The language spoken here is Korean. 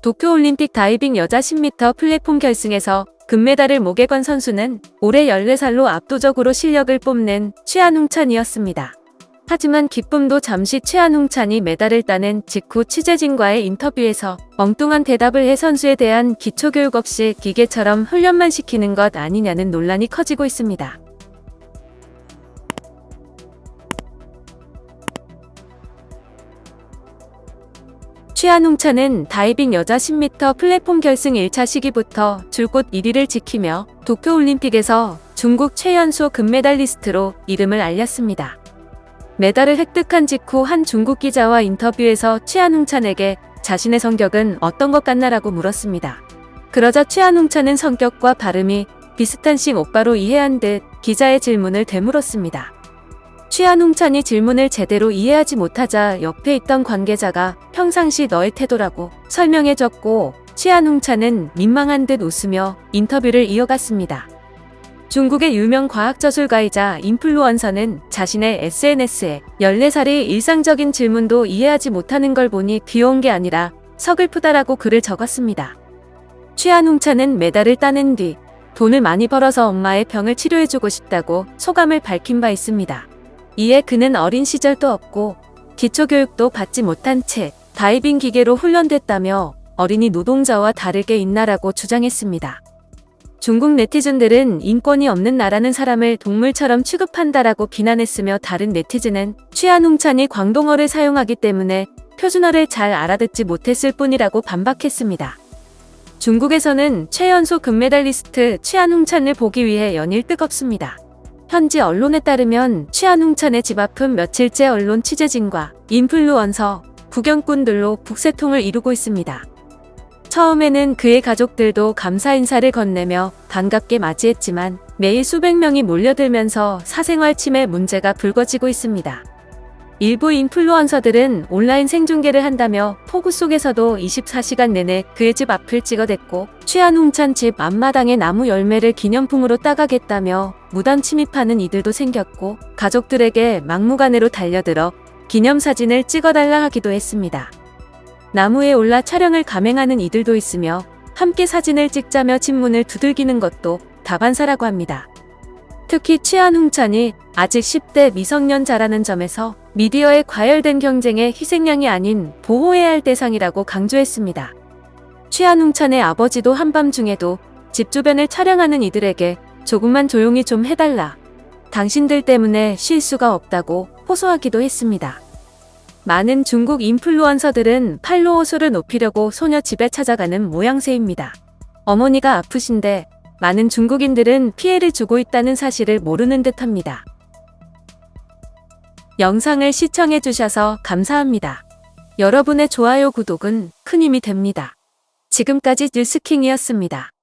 도쿄올림픽 다이빙 여자 10m 플랫폼 결승에서 금메달을 목에 건 선수는 올해 14살로 압도적으로 실력을 뽐낸 최한웅찬이었습니다. 하지만 기쁨도 잠시 최한웅찬이 메달을 따낸 직후 취재진과의 인터뷰에서 엉뚱한 대답을 해 선수에 대한 기초교육 없이 기계처럼 훈련만 시키는 것 아니냐는 논란이 커지고 있습니다. 최한웅찬은 다이빙 여자 10m 플랫폼 결승 1차 시기부터 줄곧 1위를 지키며 도쿄올림픽에서 중국 최연소 금메달리스트로 이름을 알렸습니다. 메달을 획득한 직후 한 중국 기자와 인터뷰에서 최한웅찬에게 자신의 성격은 어떤 것 같나라고 물었습니다. 그러자 최한웅찬은 성격과 발음이 비슷한 싱 오빠로 이해한 듯 기자의 질문을 되물었습니다. 최한웅찬이 질문을 제대로 이해하지 못하자 옆에 있던 관계자가 평상시 너의 태도라고 설명해줬고 최한웅찬은 민망한 듯 웃으며 인터뷰를 이어갔습니다. 중국의 유명 과학저술가이자 인플루언서는 자신의 SNS에 14살이 일상적인 질문도 이해하지 못하는 걸 보니 귀여운 게 아니라 서글프다라고 글을 적었습니다. 최한웅찬은 메달을 따낸 뒤 돈을 많이 벌어서 엄마의 병을 치료해주고 싶다고 소감을 밝힌 바 있습니다. 이에 그는 어린 시절도 없고 기초교육도 받지 못한 채 다이빙 기계로 훈련됐다며 어린이 노동자와 다르게 있나라고 주장했습니다. 중국 네티즌들은 인권이 없는 나라는 사람을 동물처럼 취급한다라고 비난했으며 다른 네티즌은 최한웅찬이 광동어를 사용하기 때문에 표준어를 잘 알아듣지 못했을 뿐이라고 반박했습니다. 중국에서는 최연소 금메달리스트 최한웅찬을 보기 위해 연일 뜨겁습니다. 현지 언론에 따르면 최한웅찬의 집 앞은 며칠째 언론 취재진과 인플루언서, 구경꾼들로 북새통을 이루고 있습니다. 처음에는 그의 가족들도 감사 인사를 건네며 반갑게 맞이했지만 매일 수백 명이 몰려들면서 사생활 침해 문제가 불거지고 있습니다. 일부 인플루언서들은 온라인 생중계를 한다며 폭우 속에서도 24시간 내내 그의 집 앞을 찍어댔고 최한웅찬 집 앞마당에 나무 열매를 기념품으로 따가겠다며 무단 침입하는 이들도 생겼고 가족들에게 막무가내로 달려들어 기념사진을 찍어달라 하기도 했습니다. 나무에 올라 촬영을 감행하는 이들도 있으며 함께 사진을 찍자며 친문을 두들기는 것도 다반사라고 합니다. 특히 최한웅찬이 아직 10대 미성년자라는 점에서 미디어의 과열된 경쟁의 희생양이 아닌 보호해야 할 대상이라고 강조했습니다. 최한웅찬의 아버지도 한밤중에도 집 주변을 촬영하는 이들에게 조금만 조용히 좀 해달라. 당신들 때문에 쉴 수가 없다고 호소하기도 했습니다. 많은 중국 인플루언서들은 팔로워 수를 높이려고 소녀 집에 찾아가는 모양새입니다. 어머니가 아프신데 많은 중국인들은 피해를 주고 있다는 사실을 모르는 듯합니다. 영상을 시청해주셔서 감사합니다. 여러분의 좋아요, 구독은 큰 힘이 됩니다. 지금까지 뉴스킹이었습니다.